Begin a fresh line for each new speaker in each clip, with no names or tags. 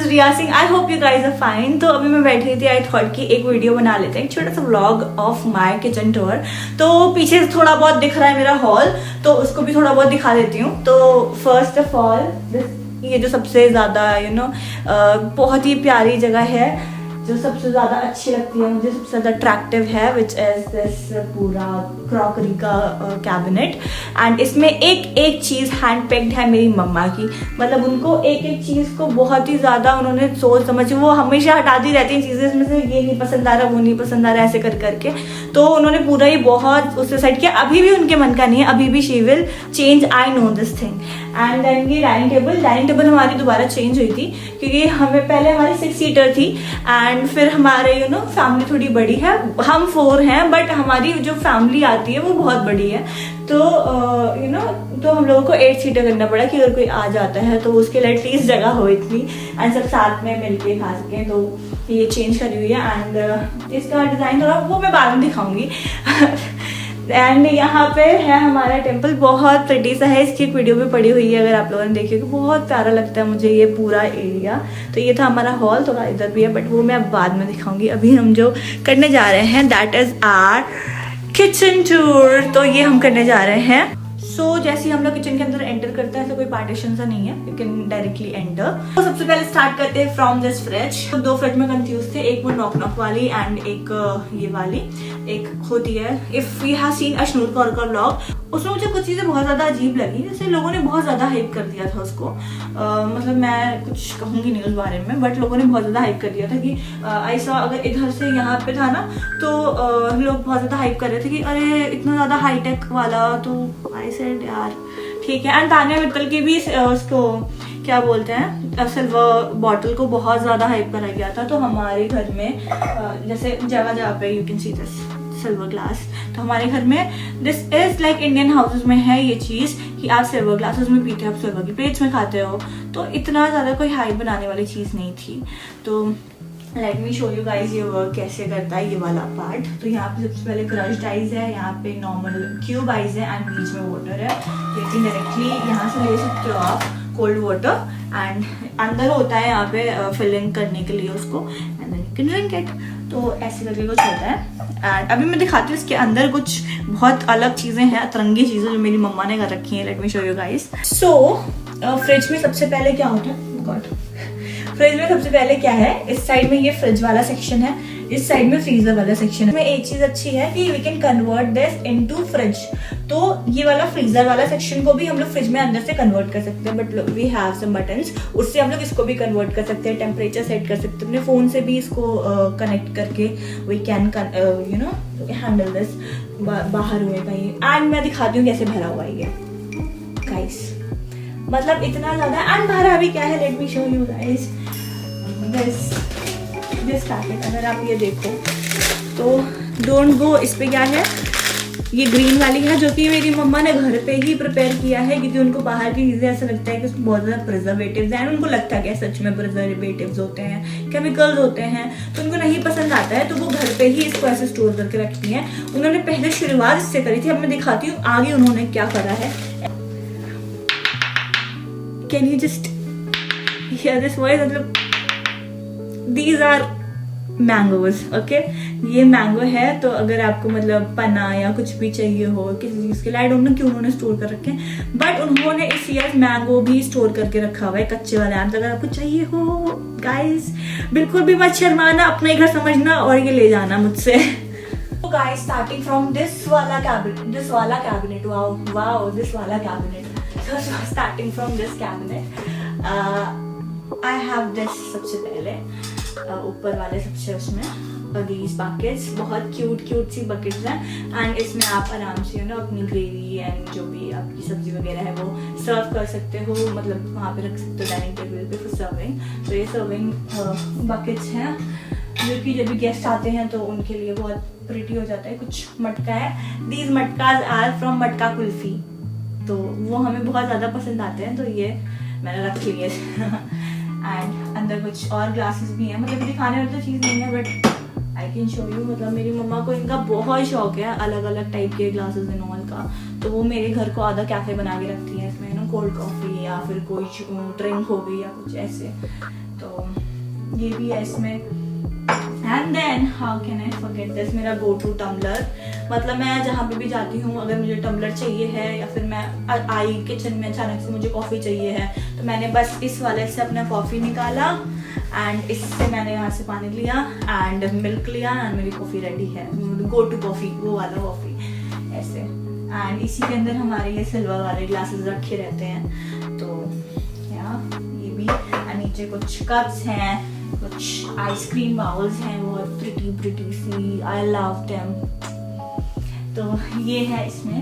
Riya Singh. I hope you guys are fine. तो अभी मैं बैठी थी, आई थॉट कि एक वीडियो बना लेते हैं, एक छोटा सा vlog of my kitchen tour. तो पीछे से थोड़ा बहुत दिख रहा है मेरा हॉल, तो उसको भी थोड़ा बहुत दिखा देती हूँ। तो फर्स्ट ऑफ ऑल ये जो सबसे ज़्यादा बहुत ही प्यारी जगह है, जो सबसे ज़्यादा अच्छी लगती है मुझे, सबसे ज़्यादा अट्रैक्टिव है, विच इज़ दिस पूरा क्रॉकरी का कैबिनेट। एंड इसमें एक एक चीज़ हैंड पेक्ड है मेरी मम्मा की। मतलब उनको एक एक चीज़ को बहुत ही ज़्यादा उन्होंने सोच समझ, वो हमेशा हटाती रहती हैं चीज़ें, इसमें से ये नहीं पसंद आ रहा, वो नहीं पसंद आ रहा, ऐसे कर करके। तो उन्होंने पूरा ही बहुत उससे सेट किया। अभी भी उनके मन का नहीं है, अभी भी she will change, I know this thing. And then ये डाइनिंग टेबल हमारी दोबारा चेंज हुई थी, क्योंकि हमें पहले हमारी 6 सीटर थी एंड फिर हमारे फैमिली थोड़ी बड़ी है, हम 4 हैं, बट हमारी जो फैमिली आती है वो बहुत बड़ी है। तो तो हम लोगों को 8 सीटर करना पड़ा कि अगर कोई आ जाता है तो उसके लिए एटलीस्ट जगह हो इतनी, एंड सब साथ में मिलके खा सकें। तो ये चेंज करी हुई है एंड इसका डिज़ाइन थोड़ा वो मैं बाद में दिखाऊंगी। एंड यहाँ पे है हमारा टेम्पल, बहुत प्रिटी सा है, इसकी एक वीडियो भी पड़ी हुई है, अगर आप लोगों ने देखी, बहुत प्यारा लगता है मुझे ये पूरा एरिया। तो ये था हमारा हॉल, थोड़ा इधर भी है बट वो मैं बाद में दिखाऊंगी। अभी हम जो करने जा रहे हैं that is our kitchen tour. तो ये हम करने जा रहे हैं। सो जैसे ही हम लोग किचन के अंदर एंटर करते हैं तो कोई पार्टीशन सा नहीं है, यू कैन डायरेक्टली एंटर। तो सबसे पहले स्टार्ट करते हैं फ्रॉम दिस फ्रिज। तो 2 फ्रिज में कंफ्यूज थे, एक वो नॉक नॉक वाली एंड एक ये वाली, एक होती है if you have seen Ashnoor Kaur का व्लॉग, उसमें मुझे कुछ चीजें बहुत ज्यादा अजीब लगी, जैसे लोगों ने बहुत ज्यादा हाइप कर दिया था उसको। मतलब मैं कुछ कहूंगी नहीं उस बारे में, बट लोगों ने बहुत ज्यादा हाइप कर दिया था कि ऐसा अगर इधर से यहाँ पे था ना तो लोग बहुत ज्यादा हाइप कर रहे थे कि अरे इतना ज्यादा हाईटेक वाला। तो आई सेड यार ठीक है। एंड तानिया मित्तल की भी उसको क्या बोलते हैं, सिल्वर बॉटल को बहुत ज्यादा हाइप करा गया था। तो हमारे घर में जैसे जगह पे you can see this silver glass, तो हमारे घर में this is like Indian houses में है ये चीज कि आप सिल्वर ग्लासेस में पीते हो, आप सिल्वर की प्लेट्स में खाते हो। तो इतना ज्यादा कोई हाइप बनाने वाली चीज नहीं थी। तो late me show you guys ये वर्क कैसे करता है, ये वाला पार्ट। तो यहाँ पे सबसे पहले क्रश्ड आइज है, यहाँ पे नॉर्मल क्यूब आइज है एंड बीच में वाटर है, लेकिन डायरेक्टली यहाँ से ले सकते हो आप कोल्ड वाटर एंड अंदर होता है यहाँ पे फिलिंग करने के लिए उसको, and then you can drink it. तो ऐसे करके कुछ होता है। एंड अभी मैं दिखाती हूँ इसके अंदर कुछ बहुत अलग चीजें हैं, अतरंगी चीजें जो मेरी मम्मा ने कर रखी हैं। Let me show you guys. So fridge में सबसे पहले क्या होता है, गॉड, फ्रिज में सबसे पहले क्या है, इस साइड में ये फ्रिज वाला सेक्शन है, इस साइड में फ्रीजर वाला सेक्शन है। इसमें एक चीज अच्छी है कि we can convert this into fridge. तो ये वाला फ्रीजर वाला सेक्शन को भी हम लोग फ्रिज में अंदर से कन्वर्ट कर सकते हैं, but we have some buttons, उससे हम लोग इसको भी कन्वर्ट कर सकते हैं, टेम्परेचर सेट कर सकते हैं अपने फोन से भी इसको कनेक्ट करके वी कैन हैंडल दिस बाहर हुए कहीं। एंड मैं दिखाती हूँ कैसे भरा हुआ है ये गाइस, मतलब इतना ज्यादा। एंड भरा भी क्या है, late me show you guys this packet. अगर आप ये देखो तो डोंट गो, इस पे क्या है, ये ग्रीन वाली है जो कि मेरी मम्मा ने घर पे ही प्रिपेयर किया है, क्योंकि उनको बाहर की चीजें ऐसा लगता है कि उसमें बहुत ज्यादा प्रिजर्वेटिव्स हैं। उनको लगता है कि सच में प्रिजर्वेटिव्स होते हैं, केमिकल्स होते हैं, तो उनको नहीं पसंद आता है। तो वो घर पे ही इसको ऐसे स्टोर करके रखती हैं। उन्होंने पहले शुरुआत इससे करी थी, अब मैं दिखाती हूँ आगे उन्होंने क्या करा है। Can you just here this voice, मतलब दीज आर मैंगोज, ओके। ये मैंगो है, तो अगर आपको मतलब पना या कुछ भी चाहिए हो किसी चीज के लिए, आई डोंट नो क्यों उन्होंने स्टोर कर रखे हैं, बट उन्होंने इस ईयर मैंगो भी स्टोर करके रखा हुआ है, कच्चे वाले आम। अगर आपको चाहिए हो गाइस, बिल्कुल भी मत शर्माना, अपने घर समझना और ये ले जाना मुझसे। तो गाइस स्टार्टिंग फ्रॉम दिस वाला कैबिनेट, वाओ दिस वाला cabinet. So starting from this cabinet, I have this सबसे पहले ऊपर वाले सबसे उसमें these buckets, बहुत क्यूट सी buckets हैं। एंड इसमें आप आराम से अपनी ग्रेवी एंड जो भी आपकी सब्जी वगैरह है वो सर्व कर सकते हो, मतलब वहाँ पे रख सकते हो डाइनिंग टेबल पे फॉर सर्विंग। तो ये सर्विंग बकेट्स हैं जो कि जब भी गेस्ट आते हैं तो उनके लिए बहुत प्रिटी हो जाता है। कुछ मटका है, दीज मटकाज आर फ्रॉम मटका कुल्फी, तो वो हमें बहुत ज़्यादा पसंद आते हैं, तो ये मैंने रखी हुई है। एंड अंदर कुछ और ग्लासेस भी हैं, मतलब दिखाने वाली तो चीज़ नहीं है but I can show you. मतलब मेरी मम्मा को इनका बहुत शौक है अलग अलग टाइप के ग्लासेस एंड ऑल का, तो वो मेरे घर को आधा कैफे बना के रखती है। इसमें कोल्ड कॉफ़ी या फिर कोई ड्रिंक हो गई या कुछ ऐसे, तो ये भी है इसमें। And then how can I forget this, मेरा गो टू टम्बलर। मतलब मैं जहाँ पे भी जाती हूँ अगर मुझे टम्बलर चाहिए है या फिर मैं आई किचन में अचानक से मुझे कॉफ़ी चाहिए है तो मैंने बस इस वाले से अपना कॉफ़ी निकाला एंड इससे मैंने यहाँ से पानी लिया एंड मिल्क लिया एंड मेरी कॉफ़ी रेडी है। गो टू कॉफ़ी, वो वाला कॉफ़ी ऐसे। एंड इसी के अंदर हमारे ये सिल्वर वाले ग्लासेस रखे रहते हैं। तो या ये भी, नीचे कुछ कप्स हैं, कुछ आइसक्रीम बाउल्स हैं, वो प्रिटी सी, आई लव देम। तो ये है इसमें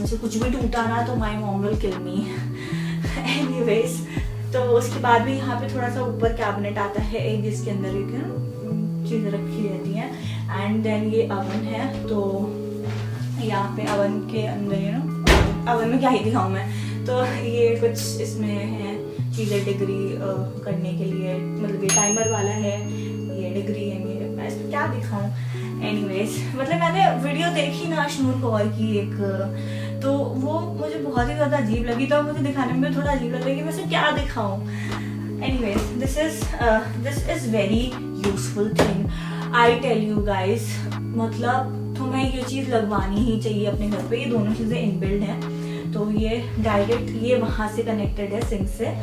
से कुछ भी टूटा ना तो my mom will kill me. Anyways, तो उसके बाद भी यहाँ पे थोड़ा सा ऊपर कैबिनेट आता है एक, जिसके अंदर एक चीज़ें रखी रहती हैं। एंड देन ये अवन है, तो यहाँ पे अवन के अंदर अवन में क्या ही दिखाऊँ मैं, तो ये कुछ इसमें है चीज़ें डिग्री करने के लिए, मतलब ये टाइमर वाला है, ये डिग्री है मेरे, मैं इसमें क्या दिखाऊँ। एनीवेज, मतलब मैंने वीडियो देखी ना अशनूर कौर की एक, तो वो मुझे बहुत ही ज़्यादा अजीब लगी, तो मुझे दिखाने में थोड़ा अजीब लग रहा है कि मैं इसे क्या दिखाऊँ। Anyways, this is very useful thing, I tell you guys. मतलब तुम्हें ये चीज़ लगवानी ही चाहिए अपने घर पे। ये दोनों चीज़ें इनबिल्ड हैं, तो ये डायरेक्ट ये वहाँ से कनेक्टेड है सिंक से।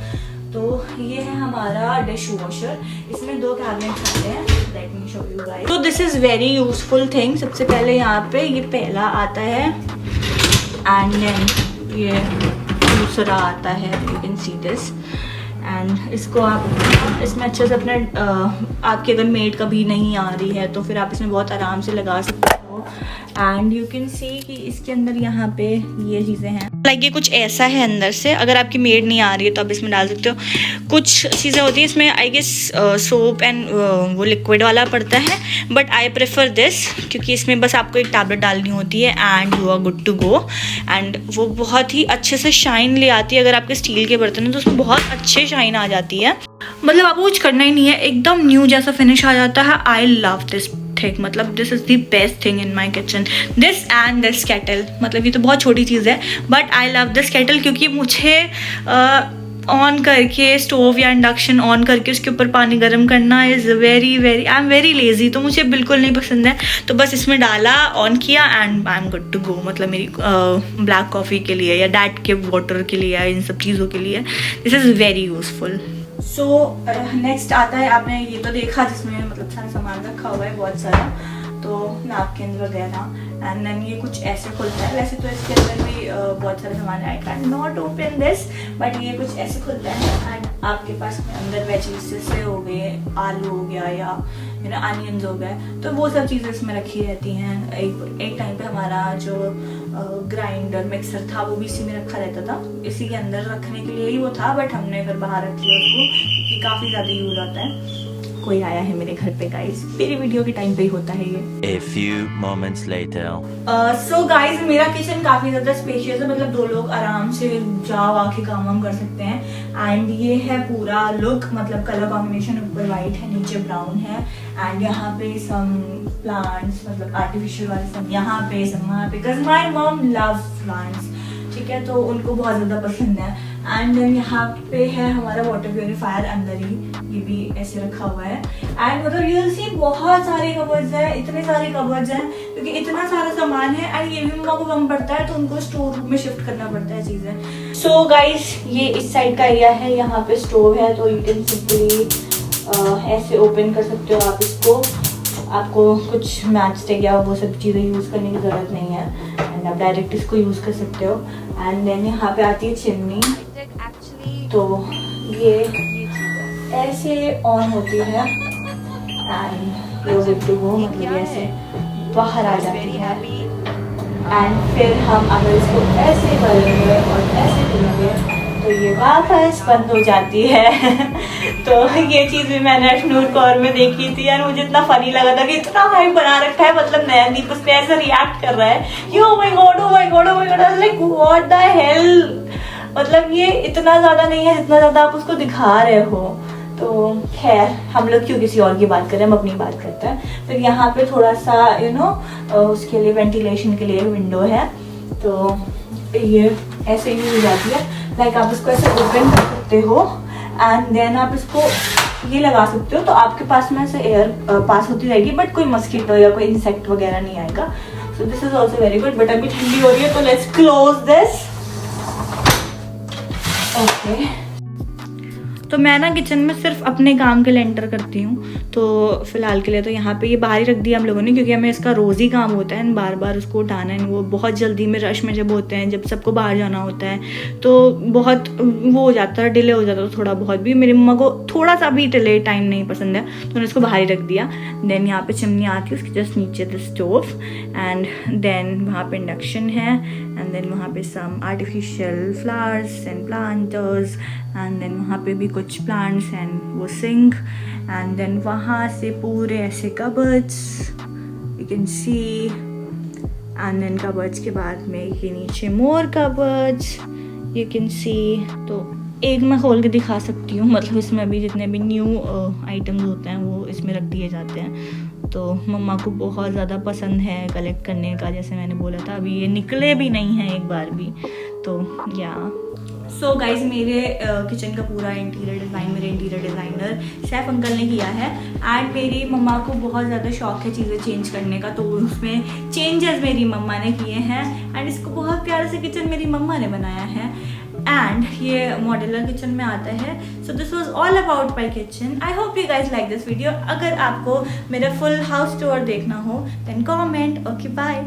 तो ये है हमारा डिश वॉशर, इसमें 2 कैबिनेट्स आते हैं, let me show you guys. तो this is very useful thing. सबसे पहले यहाँ पे ये पहला आता है एंड देन ये दूसरा आता है, you can see this. And इसको आप इसमें अच्छे से अपने आपकी अगर मेड कभी नहीं आ रही है तो फिर आप इसमें बहुत आराम से लगा सकते हो। एंड यू कैन सी कि इसके अंदर यहाँ पे ये चीज़ें हैं, लाइक ये कुछ ऐसा है अंदर से, अगर आपकी मेड नहीं आ रही है तो आप इसमें डाल सकते हो। कुछ चीज़ें होती हैं इसमें, आई गेस सोप एंड वो लिक्विड वाला पड़ता है, बट आई प्रेफर दिस, क्योंकि इसमें बस आपको एक टैबलेट डालनी होती है and you are good to go. And वो बहुत ही अच्छे से शाइन ले आती है। अगर आपके स्टील के बर्तन हैं तो उसमें बहुत अच्छे शाइन आ जाती है, मतलब आपको कुछ करना ही नहीं है, एकदम न्यू जैसा फिनिश आ जाता है। आई लव दिस थिंग, मतलब this is the best thing in my kitchen, this and this kettle. मतलब ये तो बहुत छोटी चीज़ है, but I love this kettle, क्योंकि मुझे ऑन करके स्टोव या इंडक्शन ऑन करके उसके ऊपर पानी गर्म करना is very I am very lazy, तो मुझे बिल्कुल नहीं पसंद है। तो बस इसमें डाला, ऑन किया and I am good to go. मतलब मेरी ब्लैक कॉफ़ी के लिए या डैट के वाटर के लिए या इन सब चीज़ों के लिए this is very useful. So next आता है, आपने ये तो देखा जिसमें मतलब सारा सामान रखा हुआ है बहुत सारा, तो नैपकिन वगैरह। एंड देन ये कुछ ऐसे खुलता है, वैसे तो इसके अंदर भी बहुत सारे सामान है, I can not open this, but ये कुछ ऐसे खुलता है। एंड आपके पास में अंदर वेजीज से हो गए, आलू हो गया या अनियंस हो गए, तो वो सब चीज़ें इसमें रखी रहती हैं। एक टाइम पे हमारा जो ग्राइंडर मिक्सर था वो भी इसी में रखा रहता था, इसी के अंदर रखने के लिए ही वो था, बट हमने फिर बाहर रख लिया उसको, क्योंकि काफ़ी ज़्यादा यूज आता है। कोई आया है मेरे घर पे गाइस, मेरी वीडियो के टाइम पे ही होता है ये।
A few moments later.
So guys, मेरा किचन काफ़ी ज़्यादा स्पेशियस है, मतलब 2 लोग आराम से जाओ आके काम वाम कर सकते हैं। एंड ये है पूरा लुक, मतलब कलर कॉम्बिनेशन, ऊपर वाइट है नीचे ब्राउन है। एंड यहाँ पे सम प्लांट्स, मतलब आर्टिफिशियल वाले सम यहाँ पे, सम वहाँ पे, because my mom love plants, ठीक है, तो उनको बहुत ज़्यादा पसंद है। एंड देन यहाँ पे है हमारा वाटर प्योरीफायर अंदर ही, ये भी ऐसे रखा हुआ है। एंड मतलब यू विल सी बहुत सारे कबर्ड्स हैं, इतने सारे कबर्ड्स हैं, क्योंकि इतना सारा सामान है। एंड ये भी मम्मा को कम पड़ता है, तो उनको स्टोर रूम में शिफ्ट करना पड़ता है चीज़ें। सो गाइस, ये इस साइड का एरिया है, यहाँ पे स्टोव है, तो यू कैन सिंपली ऐसे ओपन कर सकते हो आप इसको। आपको कुछ मैच स्टिक या वो सब चीज़ें यूज़ करने की ज़रूरत नहीं है, एंड आप डायरेक्ट इसको यूज़ कर सकते हो। एंड देन यहाँ पे आती है चिमनी, तो ये ऐसे ऑन होती है एंड ये गुड टू गो, मतलब ये ऐसे बाहर आ जाती है। एंड फिर हम अगर इसको ऐसे करेंगे और ऐसे करेंगे तो ये वापस बंद हो जाती है। तो ये चीज़ भी मैंने अशनूर कौर में देखी थी यार, मुझे इतना फनी लगा था कि इतना हाई बना रखा है, मतलब नया दीप उस पर ऐसे रिएक्ट कर रहा है, oh my God oh my God oh my God, like what the hell. मतलब ये इतना ज़्यादा नहीं है जितना ज़्यादा आप उसको दिखा रहे हो। तो खैर, हम लोग क्यों किसी और की बात करें, हम अपनी बात करते हैं। फिर यहाँ पे थोड़ा सा उसके लिए वेंटिलेशन के लिए विंडो है, तो ये ऐसे ही हो जाती है, लाइक आप इसको ऐसे ओपन कर सकते सकते हो एंड देन आप इसको ये लगा सकते हो, तो आपके पास में से एयर पास होती रहेगी, बट कोई मस्कीटो या कोई इंसेक्ट वगैरह नहीं आएगा। So this is also very good. But अभी ठंडी हो रही है तो लेट्स क्लोज दिस। ओके, तो मैं ना किचन में सिर्फ अपने काम के लिए एंटर करती हूँ, तो फिलहाल के लिए तो यहाँ पे ये बाहर ही रख दिया हम लोगों ने, क्योंकि हमें इसका रोज़ ही काम होता है बार बार उसको उठाना है। वो बहुत जल्दी में रश में जब होते हैं, जब सबको बाहर जाना होता है तो बहुत वो हो जाता है, डिले हो जाता है थोड़ा बहुत भी। मेरी मम्मा को थोड़ा सा भी डिले टाइम नहीं पसंद है, तो उन्होंने इसको बाहर ही रख दिया। देन यहाँ पे चिमनी आती है उसके जस्ट नीचे द स्टोव, एंड देन वहाँ पे इंडक्शन है, एंड देन वहाँ पे some artificial flowers and planters, and then वहाँ पे भी कुछ प्लांट्स एंड वो सिंक, एंड देन वहाँ से पूरे ऐसे cupboards you can see, and then cupboards के बाद में ये नीचे more cupboards you can see. तो एक मैं खोल के दिखा सकती हूँ, मतलब इसमें अभी जितने भी न्यू आइटम्स होते हैं वो इसमें रख दिए जाते हैं। तो मम्मा को बहुत ज़्यादा पसंद है कलेक्ट करने का, जैसे मैंने बोला था, अभी ये निकले भी नहीं हैं एक बार भी। तो या सो गाइज मेरे किचन का पूरा इंटीरियर डिज़ाइन मेरे इंटीरियर डिज़ाइनर शेफ अंकल ने किया है, एंड मेरी मम्मा को बहुत ज़्यादा शौक है चीज़ें चेंज करने का, तो उसमें चेंजेस मेरी मम्मा ने किए हैं, एंड इसको बहुत प्यारे से किचन मेरी मम्मा ने बनाया है, एंड ये मॉड्यूलर किचन में आता है। So this was all about my kitchen. I hope you guys like this video. अगर आपको मेरा फुल हाउस टूर देखना हो देन कॉमेंट। Okay, bye.